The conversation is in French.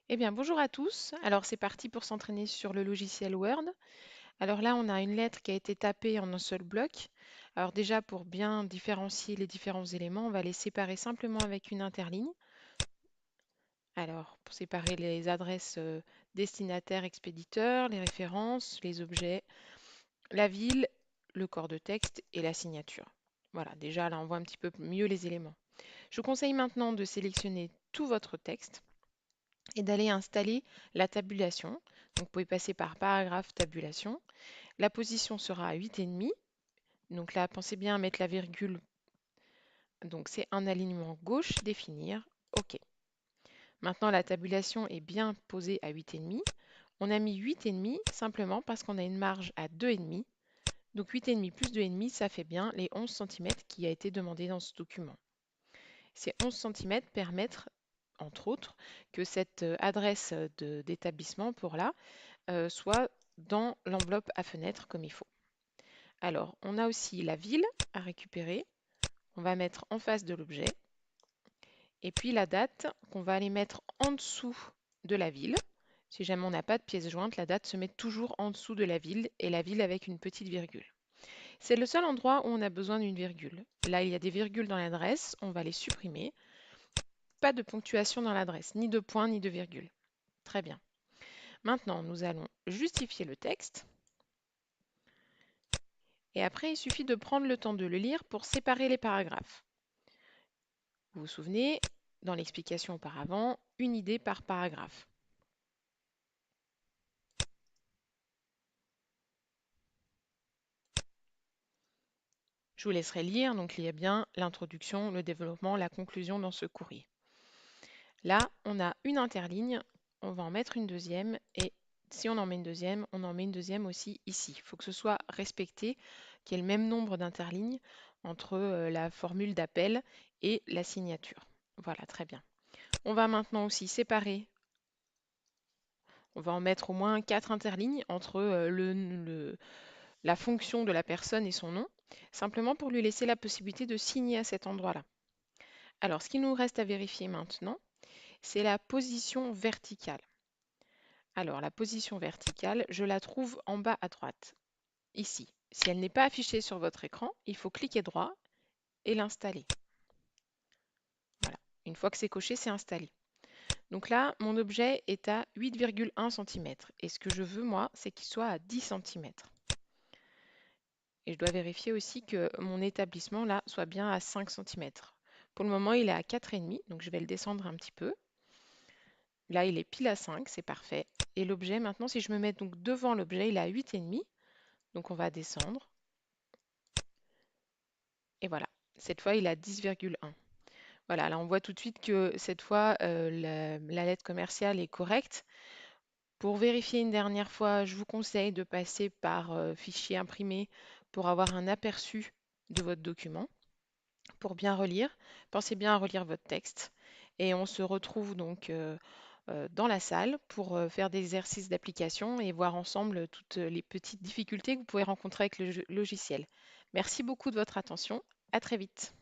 Eh bien, bonjour à tous. Alors, c'est parti pour s'entraîner sur le logiciel Word. Alors là, on a une lettre qui a été tapée en un seul bloc. Alors déjà, pour bien différencier les différents éléments, on va les séparer simplement avec une interligne. Alors, pour séparer les adresses destinataire, expéditeur, les références, les objets, la ville, le corps de texte et la signature. Voilà, déjà là, on voit un petit peu mieux les éléments. Je vous conseille maintenant de sélectionner tout votre texte et d'aller installer la tabulation. Donc, vous pouvez passer par paragraphe tabulation. La position sera à 8,5. Donc là, pensez bien à mettre la virgule. Donc, c'est un alignement gauche, définir. OK. Maintenant, la tabulation est bien posée à 8,5. On a mis 8,5 simplement parce qu'on a une marge à 2,5. Donc, 8,5 plus 2,5, ça fait bien les 11 cm qui a été demandé dans ce document. Ces 11 cm permettent, entre autres, que cette adresse d'établissement pour là soit dans l'enveloppe à fenêtre comme il faut. Alors, on a aussi la ville à récupérer. On va mettre en face de l'objet. Et puis la date qu'on va aller mettre en dessous de la ville. Si jamais on n'a pas de pièce jointe, la date se met toujours en dessous de la ville et la ville avec une petite virgule. C'est le seul endroit où on a besoin d'une virgule. Là, il y a des virgules dans l'adresse, on va les supprimer. Pas de ponctuation dans l'adresse, ni de point ni de virgule. Très bien. Maintenant, nous allons justifier le texte. Et après, il suffit de prendre le temps de le lire pour séparer les paragraphes. Vous vous souvenez, dans l'explication auparavant, une idée par paragraphe. Je vous laisserai lire, donc il y a bien l'introduction, le développement, la conclusion dans ce courrier. Là, on a une interligne, on va en mettre une deuxième et si on en met une deuxième, on en met une deuxième aussi ici. Il faut que ce soit respecté, qu'il y ait le même nombre d'interlignes entre la formule d'appel et la signature. Voilà, très bien. On va maintenant aussi séparer, on va en mettre au moins 4 interlignes entre la fonction de la personne et son nom, simplement pour lui laisser la possibilité de signer à cet endroit-là. Alors, ce qu'il nous reste à vérifier maintenant, c'est la position verticale. Alors, la position verticale, je la trouve en bas à droite, ici. Si elle n'est pas affichée sur votre écran, il faut cliquer droit et l'installer. Voilà. Une fois que c'est coché, c'est installé. Donc là, mon objet est à 8,1 cm. Et ce que je veux, moi, c'est qu'il soit à 10 cm. Et je dois vérifier aussi que mon établissement, là, soit bien à 5 cm. Pour le moment, il est à 4,5, donc je vais le descendre un petit peu. Là, il est pile à 5, c'est parfait. Et l'objet, maintenant, si je me mets donc devant l'objet, il est à 8,5. Donc on va descendre. Et voilà, cette fois, il est à 10,1. Voilà, là, on voit tout de suite que cette fois, la lettre commerciale est correcte. Pour vérifier une dernière fois, je vous conseille de passer par fichier imprimé pour avoir un aperçu de votre document. Pour bien relire, pensez bien à relire votre texte. Et on se retrouve donc dans la salle pour faire des exercices d'application et voir ensemble toutes les petites difficultés que vous pouvez rencontrer avec le logiciel. Merci beaucoup de votre attention. À très vite.